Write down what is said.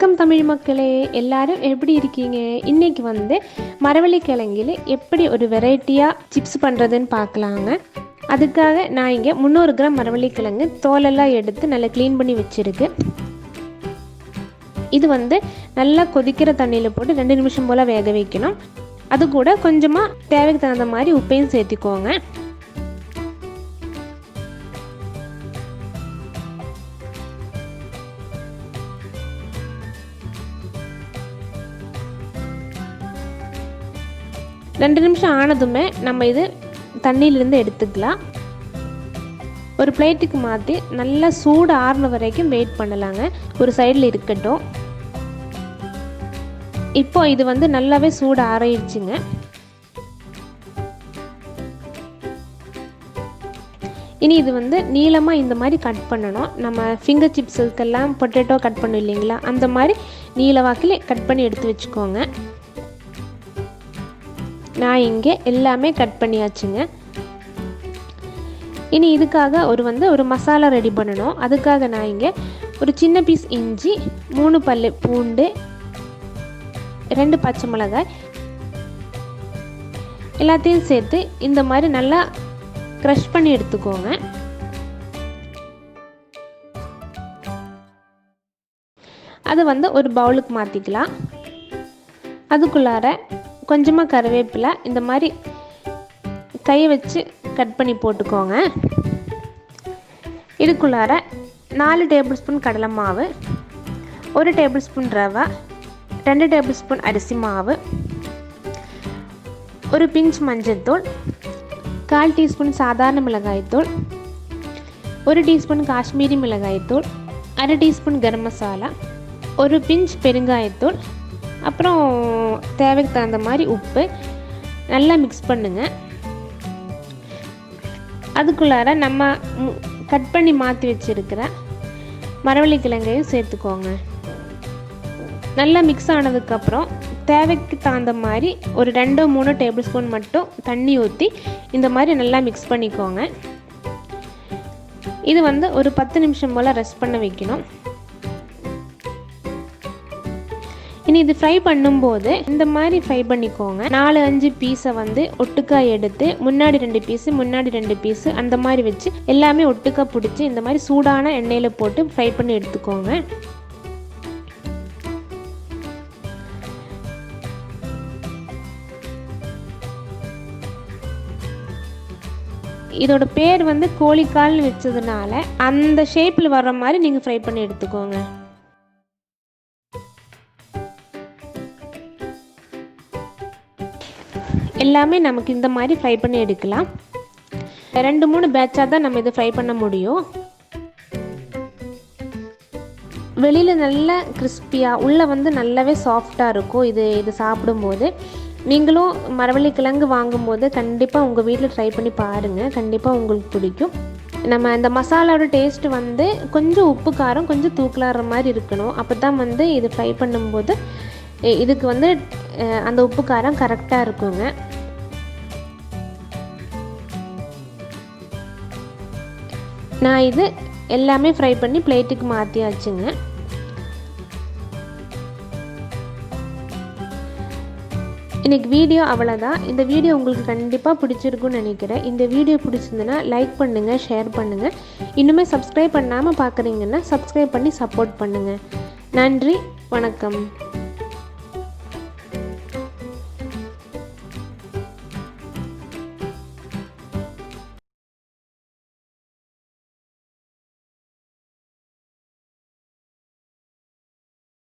வணக்கம் தமிழ் மக்களே, எல்லாரும் எப்படி இருக்கீங்க? இன்னைக்கு மரவள்ளி கிழங்கில் எப்படி ஒரு வெரைட்டியாக சிப்ஸ் பண்ணுறதுன்னு பார்க்கலாங்க. அதுக்காக நான் இங்கே 300 கிராம் மரவள்ளி கிழங்கு தோலெல்லாம் எடுத்து நல்லா க்ளீன் பண்ணி வச்சுருக்கு. இது நல்லா கொதிக்கிற தண்ணியில் போட்டு 2 நிமிஷம் போல் வேக வைக்கணும். அது கூட கொஞ்சமாக தேவைக்கு தகுந்த மாதிரி உப்பையும் சேர்த்திக்கோங்க. ரெண்டு நிமிஷம் ஆனதுமே நம்ம இது தண்ணியிலிருந்து எடுத்துக்கலாம். ஒரு பிளேட்டுக்கு மாற்றி நல்லா சூடு ஆறுன வரைக்கும் வெயிட் பண்ணலாங்க. ஒரு சைடில் இருக்கட்டும். இப்போ இது நல்லாவே சூடு ஆறிடுச்சுங்க. இனி இது நீளமாக இந்த மாதிரி கட் பண்ணணும். நம்ம ஃபிங்கர் சிப்ஸுக்கெல்லாம் பொட்டேட்டோ கட் பண்ணும் இல்லைங்களா, அந்த மாதிரி நீள வாக்கில் கட் பண்ணி எடுத்து வச்சுக்கோங்க. நான் இங்கே எல்லாமே கட் பண்ணியாச்சுங்க. இனி இதுக்காக ஒரு மசாலா ரெடி பண்ணணும். அதுக்காக நான் இங்கே ஒரு சின்ன பீஸ் இஞ்சி, 3 பல்லு பூண்டு, 2 பச்சை மிளகாய் எல்லாத்தையும் சேர்த்து இந்த மாதிரி நல்லா க்ரஷ் பண்ணி எடுத்துக்கோங்க. அது ஒரு பவுலுக்கு மாற்றிக்கலாம். அதுக்குள்ளார கொஞ்சமாக கருவேப்பிலை இந்த மாதிரி கையை வச்சு கட் பண்ணி போட்டுக்கோங்க. இதுக்குள்ளார 4 டேபிள் ஸ்பூன் கடலை மாவு, 1 டேபிள் ஸ்பூன் ரவை, 2 டேபிள் ஸ்பூன் அரிசி மாவு, ஒரு பிஞ்ச் மஞ்சள்தூள், 1/4 டீஸ்பூன் சாதாரண மிளகாய்த்தூள், 1 டீஸ்பூன் காஷ்மீரி மிளகாய்த்தூள், 1/2 டீஸ்பூன் கரம் மசாலா, ஒரு பிஞ்ச் பெருங்காயத்தூள், அப்புறம் தேவைக்கு தகுந்த மாதிரி உப்பு நல்லா மிக்ஸ் பண்ணுங்க. அதுக்குள்ளார நம்ம கட் பண்ணி மாற்றி வச்சுருக்கிற மரவள்ளி கிழங்கையும் சேர்த்துக்கோங்க. நல்லா மிக்ஸ் ஆனதுக்கப்புறம் தேவைக்கு தகுந்த மாதிரி ஒரு 2-3 டேபிள் ஸ்பூன் மட்டும் தண்ணி ஊற்றி இந்த மாதிரி நல்லா மிக்ஸ் பண்ணிக்கோங்க. இது ஒரு 10 நிமிஷம் போல் ரெஸ்ட் பண்ண வைக்கணும். இனி இது ஃப்ரை பண்ணும்போது இந்த மாதிரி ஃப்ரை பண்ணிக்கோங்க. 4-5 பீஸை ஒட்டுக்கா எடுத்து முன்னாடி 2 பீஸு முன்னாடி 2 பீஸு அந்த மாதிரி வச்சு எல்லாமே ஒட்டுக்கா பிடிச்சி இந்த மாதிரி சூடான எண்ணெயில் போட்டு ஃப்ரை பண்ணி எடுத்துக்கோங்க. இதோட பேர் கோழிக்கால்னு வச்சதுனால அந்த ஷேப்பில் வர்ற மாதிரி நீங்கள் ஃப்ரை பண்ணி எடுத்துக்கோங்க. எல்லாமே நமக்கு இந்த மாதிரி ஃப்ரை பண்ணி எடுக்கலாம். 2-3 பேட்சாக தான் நம்ம இதை ஃப்ரை பண்ண முடியும். வெளியில் நல்லா கிறிஸ்பியாக உள்ளே நல்லாவே சாஃப்டாக இருக்கும். இது சாப்பிடும்போது நீங்களும் மரவள்ளி கிழங்கு வாங்கும்போது கண்டிப்பாக உங்கள் வீட்டில் ட்ரை பண்ணி பாருங்கள். கண்டிப்பாக உங்களுக்கு பிடிக்கும். நம்ம இந்த மசாலாவோட டேஸ்ட்டு கொஞ்சம் உப்பு காரம் கொஞ்சம் தூக்கலாடுற மாதிரி இருக்கணும். அப்போ தான் இது ஃப்ரை பண்ணும்போது இதுக்கு அந்த உப்பு காரம் கரெக்டாக இருக்குங்க. நான் இது எல்லாமே ஃப்ரை பண்ணி பிளேட்டுக்கு மாற்றியாச்சுங்க. இன்னைக்கு வீடியோ அவ்வளோதான். இந்த வீடியோ உங்களுக்கு கண்டிப்பாக பிடிச்சிருக்குன்னு நினைக்கிறேன். இந்த வீடியோ பிடிச்சிருந்துன்னா லைக் பண்ணுங்கள், ஷேர் பண்ணுங்கள். இன்னுமே சப்ஸ்கிரைப் பண்ணாமல் பார்க்குறீங்கன்னா சப்ஸ்கிரைப் பண்ணி சப்போர்ட் பண்ணுங்கள். நன்றி, வணக்கம்.